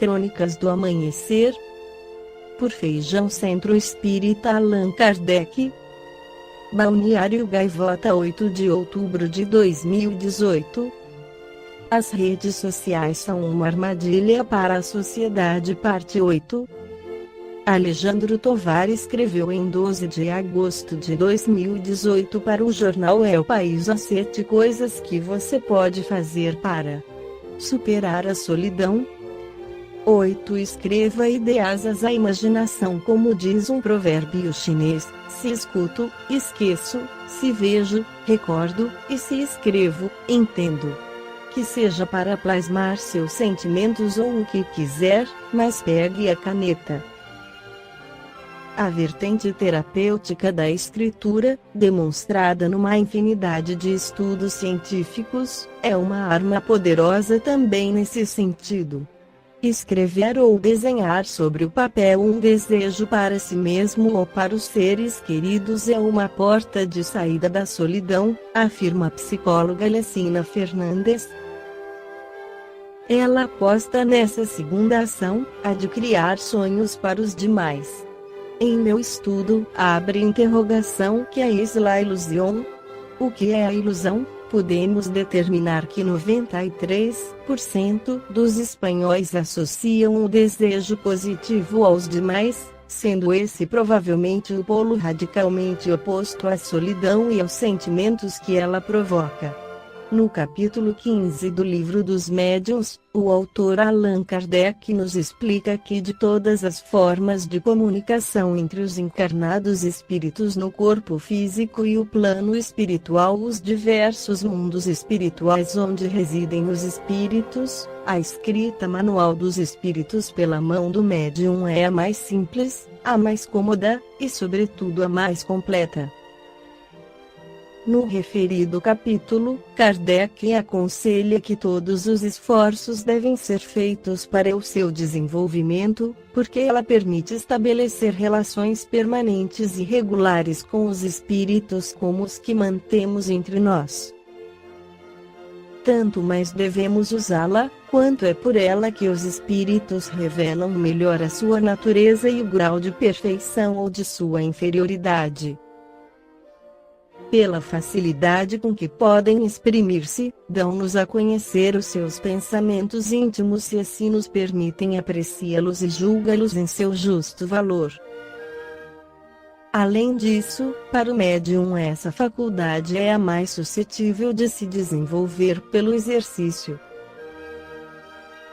Crônicas do Amanhecer, por Feijão Centro Espírita Allan Kardec. Balneário Gaivota, 8 de outubro de 2018. As redes sociais são uma armadilha para a sociedade, parte 8. Alejandro Tovar escreveu em 12 de agosto de 2018 para o jornal É o País as 7 coisas que você pode fazer para superar a solidão. 8. Escreva ideias à imaginação, como diz um provérbio chinês: se escuto, esqueço; se vejo, recordo; e se escrevo, entendo. Que seja para plasmar seus sentimentos ou o que quiser, mas pegue a caneta. A vertente terapêutica da escritura, demonstrada numa infinidade de estudos científicos, é uma arma poderosa também nesse sentido. Escrever ou desenhar sobre o papel um desejo para si mesmo ou para os seres queridos é uma porta de saída da solidão, afirma a psicóloga Alessina Fernandes. Ela aposta nessa segunda ação, a de criar sonhos para os demais. Em meu estudo, que é a ilusão? O que é a ilusão? Podemos determinar que 93% dos espanhóis associam o desejo positivo aos demais, sendo esse provavelmente o polo radicalmente oposto à solidão e aos sentimentos que ela provoca. No capítulo 15 do Livro dos Médiuns, o autor Allan Kardec nos explica que de todas as formas de comunicação entre os encarnados espíritos no corpo físico e o plano espiritual, os diversos mundos espirituais onde residem os espíritos, a escrita manual dos espíritos pela mão do médium é a mais simples, a mais cômoda, e sobretudo a mais completa. No referido capítulo, Kardec aconselha que todos os esforços devem ser feitos para o seu desenvolvimento, porque ela permite estabelecer relações permanentes e regulares com os espíritos como os que mantemos entre nós. Tanto mais devemos usá-la, quanto é por ela que os espíritos revelam melhor a sua natureza e o grau de perfeição ou de sua inferioridade. Pela facilidade com que podem exprimir-se, dão-nos a conhecer os seus pensamentos íntimos e assim nos permitem apreciá-los e julgá-los em seu justo valor. Além disso, para o médium essa faculdade é a mais suscetível de se desenvolver pelo exercício.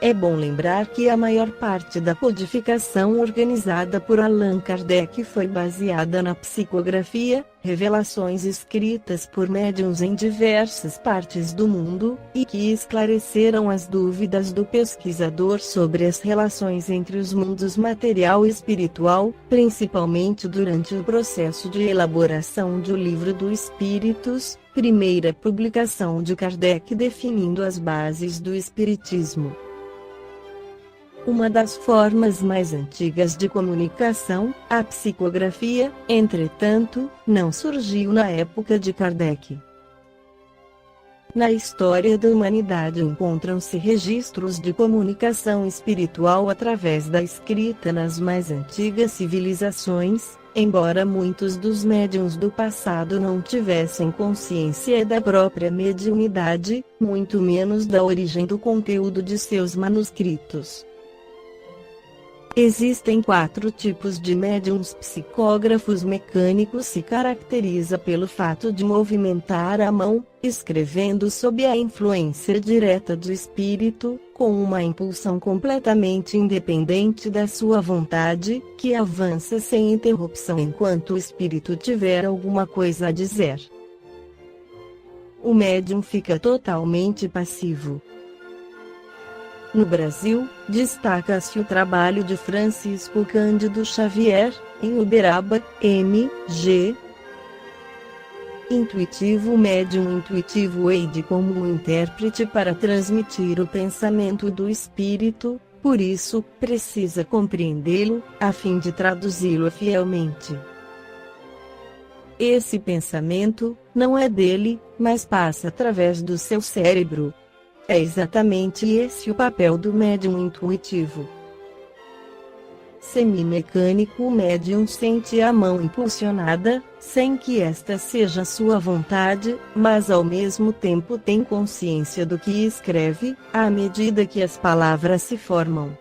É bom lembrar que a maior parte da codificação organizada por Allan Kardec foi baseada na psicografia, revelações escritas por médiuns em diversas partes do mundo, e que esclareceram as dúvidas do pesquisador sobre as relações entre os mundos material e espiritual, principalmente durante o processo de elaboração do Livro dos Espíritos, primeira publicação de Kardec definindo as bases do Espiritismo. Uma das formas mais antigas de comunicação, a psicografia, entretanto, não surgiu na época de Kardec. Na história da humanidade encontram-se registros de comunicação espiritual através da escrita nas mais antigas civilizações, embora muitos dos médiuns do passado não tivessem consciência da própria mediunidade, muito menos da origem do conteúdo de seus manuscritos. Existem 4 tipos de médiuns psicógrafos mecânicos. Se caracteriza pelo fato de movimentar a mão, escrevendo sob a influência direta do espírito, com uma impulsão completamente independente da sua vontade, que avança sem interrupção enquanto o espírito tiver alguma coisa a dizer. O médium fica totalmente passivo. No Brasil, destaca-se o trabalho de Francisco Cândido Xavier, em Uberaba, M.G. Intuitivo. O médium intuitivo age como um intérprete para transmitir o pensamento do espírito, por isso, precisa compreendê-lo, a fim de traduzi-lo fielmente. Esse pensamento não é dele, mas passa através do seu cérebro. É exatamente esse o papel do médium intuitivo. semimecânico, o médium sente a mão impulsionada, sem que esta seja sua vontade, mas ao mesmo tempo tem consciência do que escreve, à medida que as palavras se formam.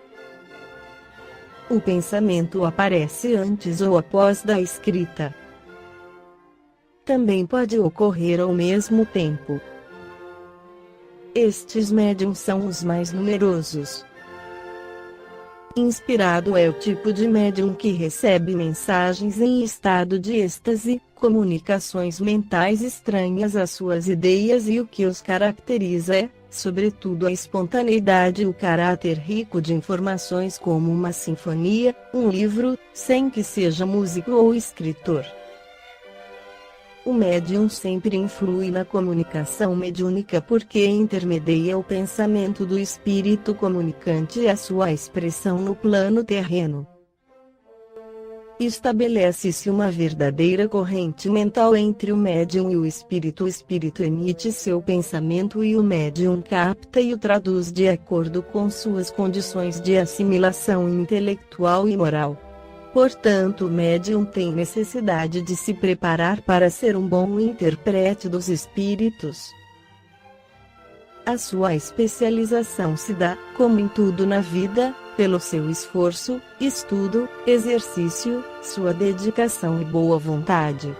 O pensamento aparece antes ou após da escrita. Também pode ocorrer ao mesmo tempo. Estes médiums são os mais numerosos. Inspirado é o tipo de médium que recebe mensagens em estado de êxtase, comunicações mentais estranhas às suas ideias, e o que os caracteriza é, sobretudo, a espontaneidade e o caráter rico de informações, como uma sinfonia, um livro, sem que seja músico ou escritor. O médium sempre influi na comunicação mediúnica porque intermedia o pensamento do espírito comunicante e a sua expressão no plano terreno. Estabelece-se uma verdadeira corrente mental entre o médium e o espírito. O espírito emite seu pensamento e o médium capta e o traduz de acordo com suas condições de assimilação intelectual e moral. Portanto, o médium tem necessidade de se preparar para ser um bom intérprete dos espíritos. A sua especialização se dá, como em tudo na vida, pelo seu esforço, estudo, exercício, sua dedicação e boa vontade.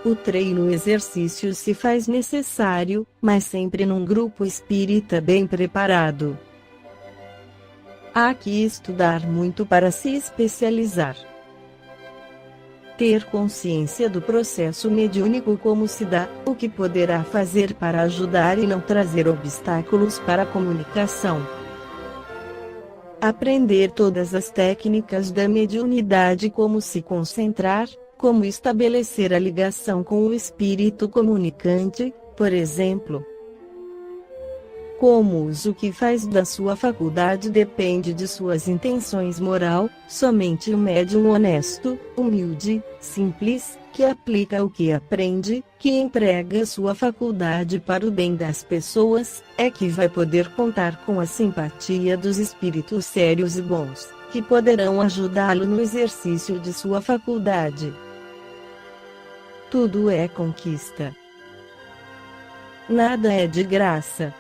O treino e exercício se faz necessário, mas sempre num grupo espírita bem preparado. Há que estudar muito para se especializar. Ter consciência do processo mediúnico, como se dá, o que poderá fazer para ajudar e não trazer obstáculos para a comunicação. Aprender todas as técnicas da mediunidade, como se concentrar, como estabelecer a ligação com o espírito comunicante, por exemplo. Como uso que faz da sua faculdade depende de suas intenções moral, somente o médium honesto, humilde, simples, que aplica o que aprende, que emprega sua faculdade para o bem das pessoas, é que vai poder contar com a simpatia dos espíritos sérios e bons, que poderão ajudá-lo no exercício de sua faculdade. Tudo é conquista. Nada é de graça.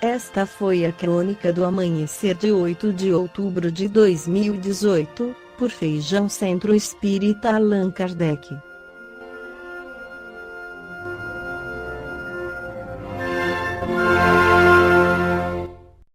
Esta foi a crônica do amanhecer de 8 de outubro de 2018, por Feijão Centro Espírita Allan Kardec.